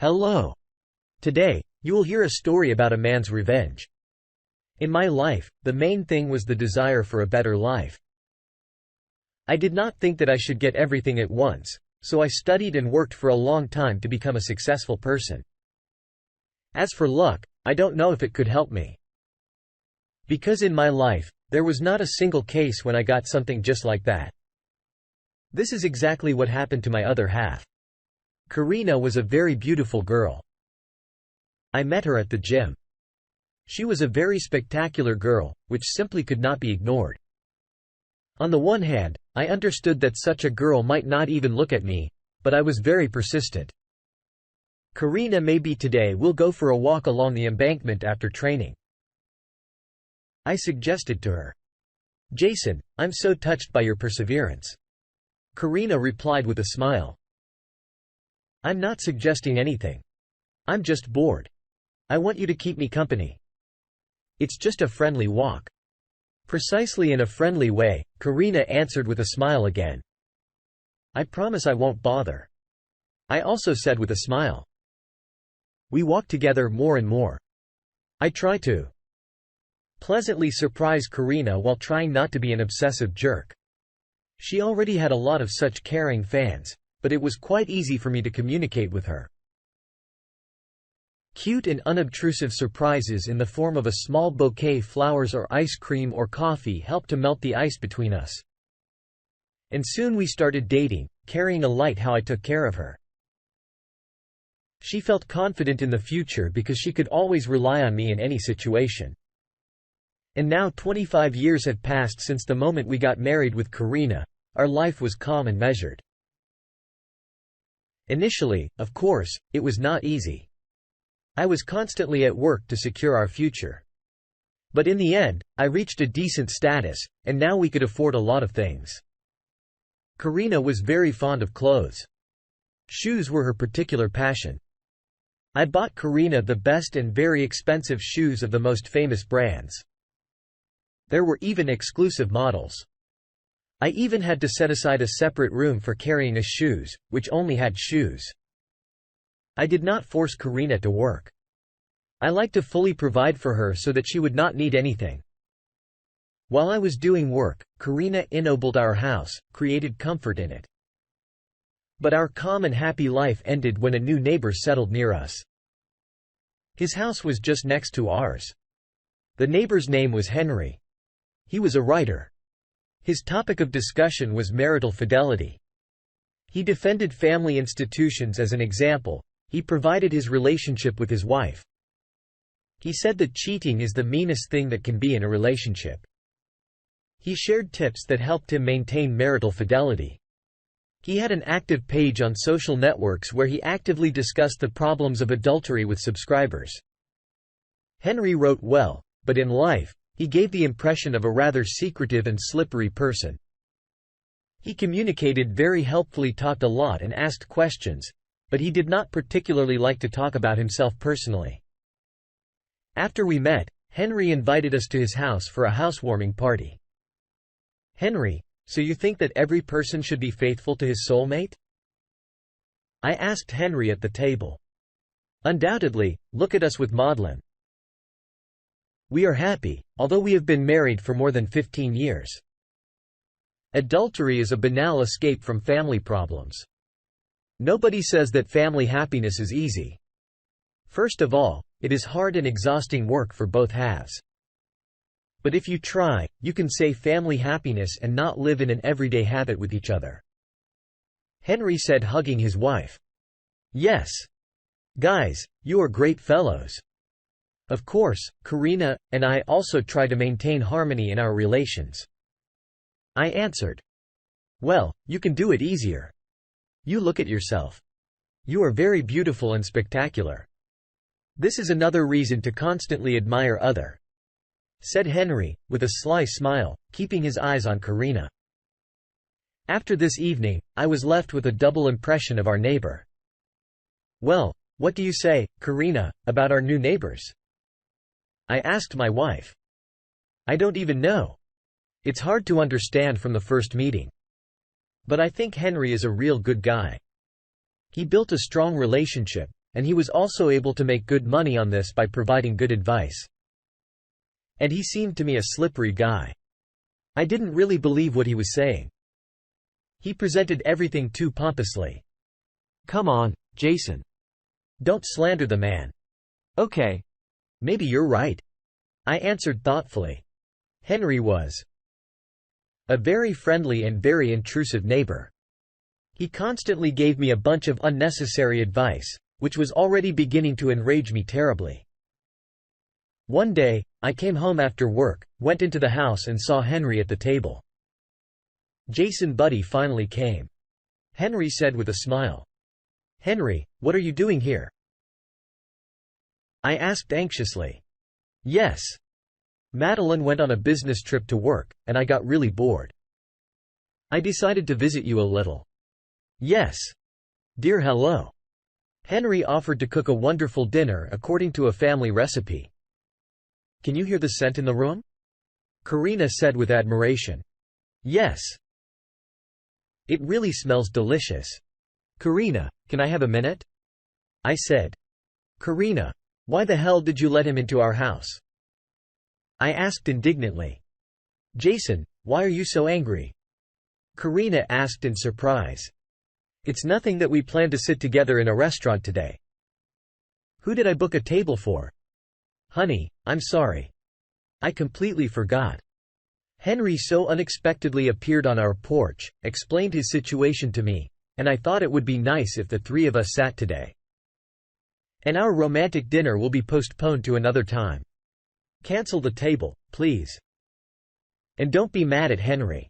Hello. Today, you will hear a story about a man's revenge. In my life, the main thing was the desire for a better life. I did not think that I should get everything at once, so I studied and worked for a long time to become a successful person. As for luck, I don't know if it could help me. Because in my life, there was not a single case when I got something just like that. This is exactly what happened to my other half. Karina was a very beautiful girl. I met her at the gym. She was a very spectacular girl, which simply could not be ignored. On the one hand, I understood that such a girl might not even look at me, but I was very persistent. Karina, maybe today we'll go for a walk along the embankment after training. I suggested to her. Jason, I'm so touched by your perseverance. Karina replied with a smile. I'm not suggesting anything. I'm just bored. I want you to keep me company. It's just a friendly walk. Precisely in a friendly way, Karina answered with a smile again. I promise I won't bother. I also said with a smile. We walked together more and more. I try to pleasantly surprise Karina while trying not to be an obsessive jerk. She already had a lot of such caring fans, but it was quite easy for me to communicate with her. Cute and unobtrusive surprises in the form of a small bouquet, flowers or ice cream or coffee helped to melt the ice between us. And soon we started dating, carrying a light how I took care of her. She felt confident in the future because she could always rely on me in any situation. And now 25 years have passed since the moment we got married with Karina. Our life was calm and measured. Initially, of course, it was not easy. I was constantly at work to secure our future. But in the end, I reached a decent status, and now we could afford a lot of things. Karina was very fond of clothes. Shoes were her particular passion. I bought Karina the best and very expensive shoes of the most famous brands. There were even exclusive models. I even had to set aside a separate room for carrying a shoes, which only had shoes. I did not force Karina to work. I liked to fully provide for her so that she would not need anything. While I was doing work, Karina ennobled our house, created comfort in it. But our calm and happy life ended when a new neighbor settled near us. His house was just next to ours. The neighbor's name was Henry. He was a writer. His topic of discussion was marital fidelity. He defended family institutions as an example. He provided his relationship with his wife. He said that cheating is the meanest thing that can be in a relationship. He shared tips that helped him maintain marital fidelity. He had an active page on social networks where he actively discussed the problems of adultery with subscribers. Henry wrote well, but in life, he gave the impression of a rather secretive and slippery person. He communicated very helpfully, talked a lot and asked questions, but he did not particularly like to talk about himself personally. After we met, Henry invited us to his house for a housewarming party. Henry, so you think that every person should be faithful to his soulmate? I asked Henry at the table. Undoubtedly, look at us with Maudlin. We are happy, although we have been married for more than 15 years. Adultery is a banal escape from family problems. Nobody says that family happiness is easy. First of all, it is hard and exhausting work for both halves. But if you try, you can say family happiness and not live in an everyday habit with each other. Henry said, hugging his wife. Yes. Guys, you are great fellows. Of course, Karina and I also try to maintain harmony in our relations. I answered. Well, you can do it easier. You look at yourself. You are very beautiful and spectacular. This is another reason to constantly admire others, said Henry, with a sly smile, keeping his eyes on Karina. After this evening, I was left with a double impression of our neighbor. Well, what do you say, Karina, about our new neighbors? I asked my wife. I don't even know. It's hard to understand from the first meeting. But I think Henry is a real good guy. He built a strong relationship, and he was also able to make good money on this by providing good advice. And he seemed to me a slippery guy. I didn't really believe what he was saying. He presented everything too pompously. Come on, Jason. Don't slander the man. Okay. Maybe you're right, I answered thoughtfully. Henry was a very friendly and very intrusive neighbor. He constantly gave me a bunch of unnecessary advice, which was already beginning to enrage me terribly. One day, I came home after work, went into the house and saw Henry at the table. Jason buddy finally came, Henry said with a smile. Henry, what are you doing here? I asked anxiously. Yes. Madeline went on a business trip to work, and I got really bored. I decided to visit you a little. Yes. Dear hello. Henry offered to cook a wonderful dinner according to a family recipe. Can you hear the scent in the room? Karina said with admiration. Yes. It really smells delicious. Karina, can I have a minute? I said. Karina, why the hell did you let him into our house? I asked indignantly. Jason, why are you so angry? Karina asked in surprise. It's nothing that we planned to sit together in a restaurant today. Who did I book a table for? Honey, I'm sorry. I completely forgot. Henry so unexpectedly appeared on our porch, explained his situation to me, and I thought it would be nice if the three of us sat today. And our romantic dinner will be postponed to another time. Cancel the table, please. And don't be mad at Henry.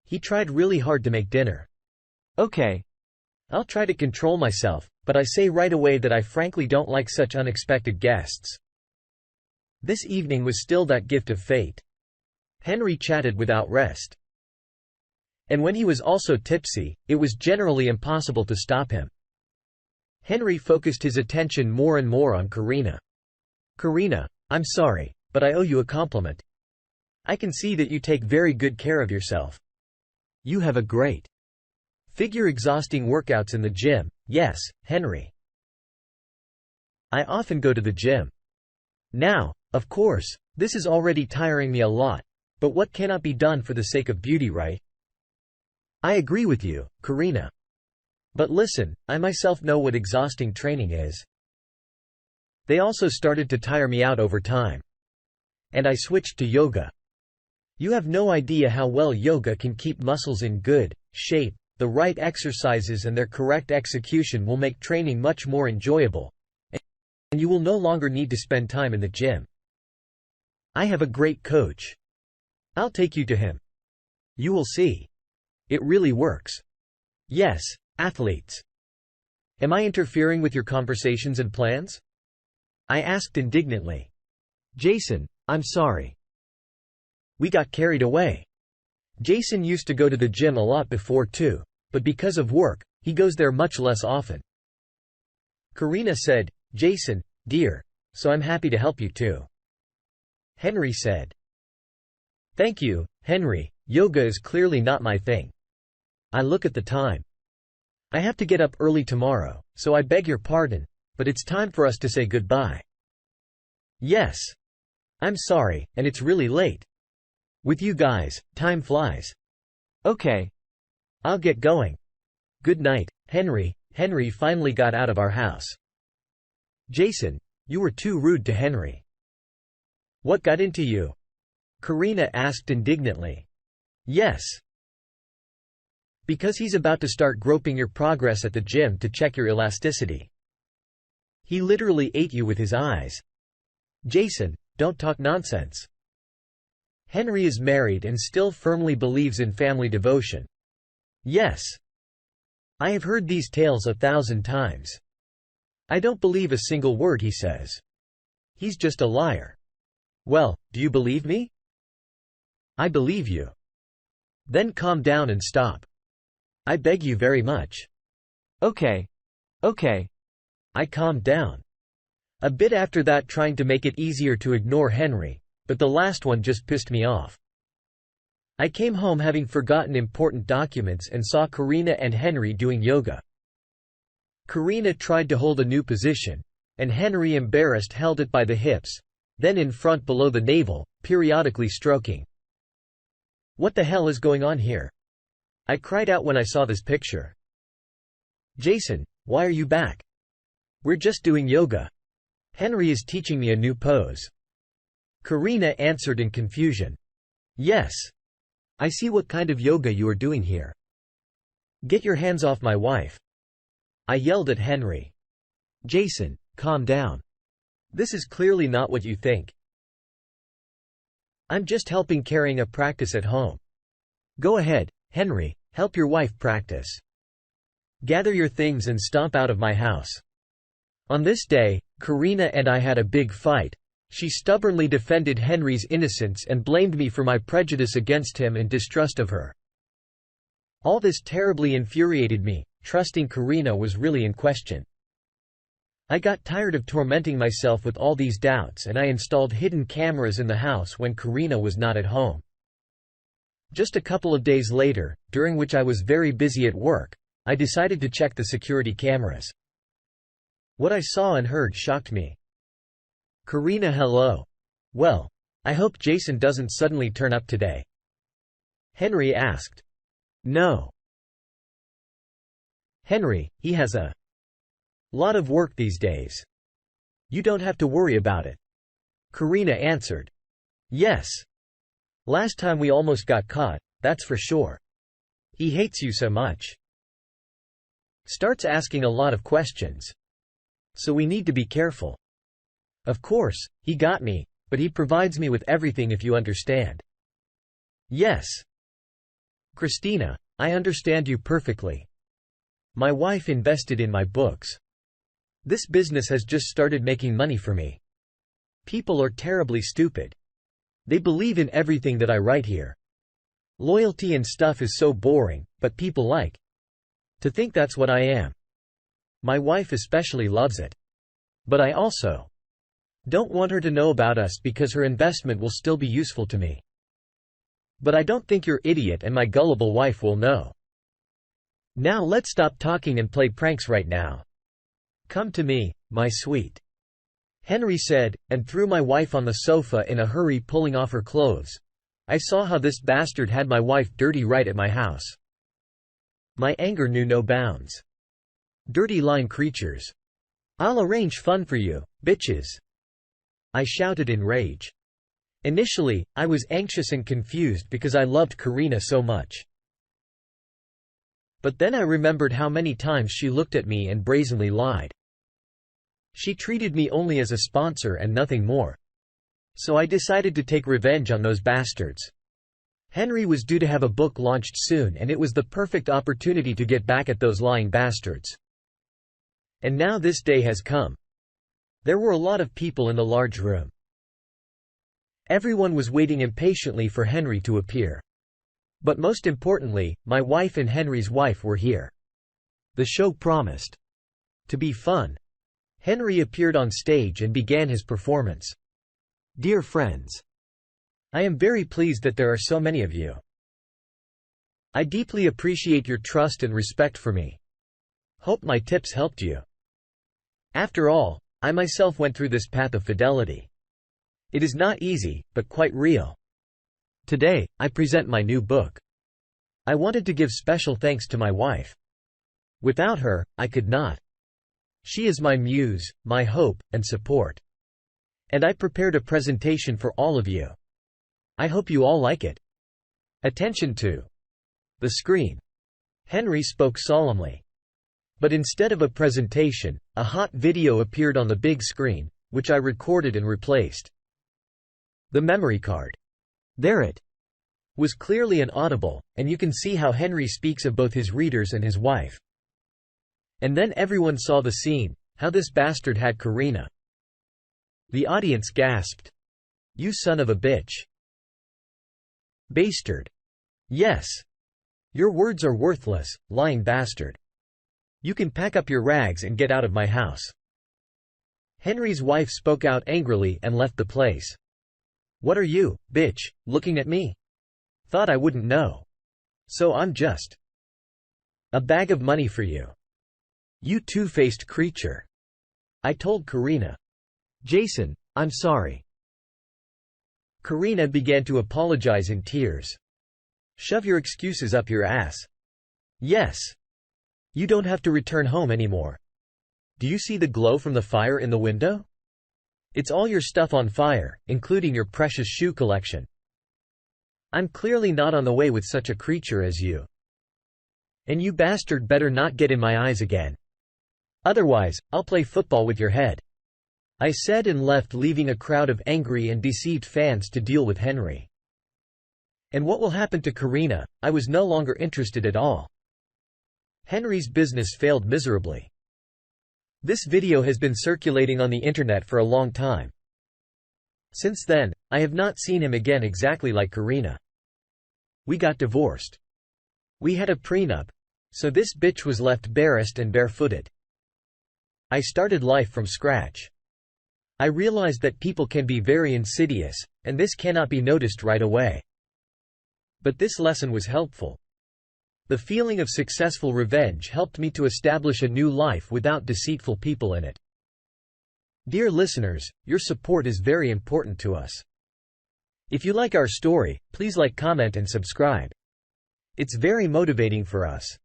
He tried really hard to make dinner. Okay. I'll try to control myself, but I say right away that I frankly don't like such unexpected guests. This evening was still that gift of fate. Henry chatted without rest. And when he was also tipsy, it was generally impossible to stop him. Henry focused his attention more and more on Karina. Karina, I'm sorry, but I owe you a compliment. I can see that you take very good care of yourself. You have a great figure. Exhausting workouts in the gym. Yes, Henry. I often go to the gym. Now, of course, this is already tiring me a lot, but what cannot be done for the sake of beauty, right? I agree with you, Karina. But listen, I myself know what exhausting training is. They also started to tire me out over time. And I switched to yoga. You have no idea how well yoga can keep muscles in good shape. The right exercises and their correct execution will make training much more enjoyable, and you will no longer need to spend time in the gym. I have a great coach. I'll take you to him. You will see. It really works. Yes, athletes. Am I interfering with your conversations and plans? I asked indignantly. Jason, I'm sorry. We got carried away. Jason used to go to the gym a lot before too, but because of work, he goes there much less often. Karina said, Jason, dear, so I'm happy to help you too. Henry said. Thank you, Henry, yoga is clearly not my thing. I look at the time. I have to get up early tomorrow, so I beg your pardon, but it's time for us to say goodbye. Yes. I'm sorry, and it's really late. With you guys, time flies. Okay. I'll get going. Good night, Henry. Henry finally got out of our house. Jason, you were too rude to Henry. What got into you? Karina asked indignantly. Yes. Because he's about to start groping your progress at the gym to check your elasticity. He literally ate you with his eyes. Jason, don't talk nonsense. Henry is married and still firmly believes in family devotion. Yes. I have heard these tales 1,000 times. I don't believe a single word he says. He's just a liar. Well, do you believe me? I believe you. Then calm down and stop. I beg you very much. Okay. Okay. I calmed down. A bit after that, trying to make it easier to ignore Henry, but the last one just pissed me off. I came home having forgotten important documents and saw Karina and Henry doing yoga. Karina tried to hold a new position, and Henry, embarrassed, held it by the hips, then in front below the navel, periodically stroking. "What the hell is going on here?" I cried out when I saw this picture. "Jason, why are you back?" "We're just doing yoga. Henry is teaching me a new pose." Karina answered in confusion. "Yes. I see what kind of yoga you are doing here. Get your hands off my wife." I yelled at Henry. "Jason, calm down. This is clearly not what you think. I'm just helping carrying a practice at home. Go ahead, Henry, help your wife practice. Gather your things and stomp out of my house." On this day, Karina and I had a big fight. She stubbornly defended Henry's innocence and blamed me for my prejudice against him and distrust of her. All this terribly infuriated me, trusting Karina was really in question. I got tired of tormenting myself with all these doubts, and I installed hidden cameras in the house when Karina was not at home. Just a couple of days later, during which I was very busy at work, I decided to check the security cameras. What I saw and heard shocked me. "Karina, hello. Well, I hope Jason doesn't suddenly turn up today." Henry asked. "No. Henry, he has a lot of work these days. You don't have to worry about it." Karina answered. "Yes. Last time we almost got caught, that's for sure. He hates you so much. Starts asking a lot of questions. So we need to be careful. Of course, he got me, but he provides me with everything, if you understand." "Yes. Christina, I understand you perfectly. My wife invested in my books. This business has just started making money for me. People are terribly stupid. They believe in everything that I write here. Loyalty and stuff is so boring, but people like to think that's what I am. My wife especially loves it. But I also don't want her to know about us because her investment will still be useful to me. But I don't think your idiot and my gullible wife will know. Now let's stop talking and play pranks right now. Come to me, my sweet," Henry said, and threw my wife on the sofa in a hurry, pulling off her clothes. I saw how this bastard had my wife dirty right at my house. My anger knew no bounds. "Dirty lying creatures. I'll arrange fun for you, bitches," I shouted in rage. Initially, I was anxious and confused because I loved Karina so much. But then I remembered how many times she looked at me and brazenly lied. She treated me only as a sponsor and nothing more. So I decided to take revenge on those bastards. Henry was due to have a book launched soon, and it was the perfect opportunity to get back at those lying bastards. And now this day has come. There were a lot of people in the large room. Everyone was waiting impatiently for Henry to appear. But most importantly, my wife and Henry's wife were here. The show promised to be fun. Henry appeared on stage and began his performance. Dear friends, I am very pleased that there are so many of you. I deeply appreciate your trust and respect for me. Hope my tips helped you. After all, I myself went through this path of fidelity. It is not easy, but quite real. Today, I present my new book. I wanted to give special thanks to my wife. Without her, I could not. She is my muse, my hope, and support. And I prepared a presentation for all of you. I hope you all like it. Attention to the screen. Henry spoke solemnly. But instead of a presentation, a hot video appeared on the big screen, which I recorded and replaced. The memory card. There it was, clearly inaudible, and you can see how Henry speaks of both his readers and his wife. And then everyone saw the scene, how this bastard had Karina. The audience gasped. You son of a bitch. Bastard. Yes. Your words are worthless, lying bastard. You can pack up your rags and get out of my house. Henry's wife spoke out angrily and left the place. What are you, bitch, looking at me? Thought I wouldn't know. So I'm just a bag of money for you. You two-faced creature. I told Karina. Jason, I'm sorry. Karina began to apologize in tears. Shove your excuses up your ass. Yes. You don't have to return home anymore. Do you see the glow from the fire in the window? It's all your stuff on fire, including your precious shoe collection. I'm clearly not on the way with such a creature as you. And you bastard better not get in my eyes again. Otherwise, I'll play football with your head. I said and left, leaving a crowd of angry and deceived fans to deal with Henry. And what will happen to Karina, I was no longer interested at all. Henry's business failed miserably. This video has been circulating on the internet for a long time. Since then, I have not seen him again exactly like Karina. We got divorced. We had a prenup. So this bitch was left embarrassed and barefooted. I started life from scratch. I realized that people can be very insidious, and this cannot be noticed right away. But this lesson was helpful. The feeling of successful revenge helped me to establish a new life without deceitful people in it. Dear listeners, your support is very important to us. If you like our story, please like, comment and subscribe. It's very motivating for us.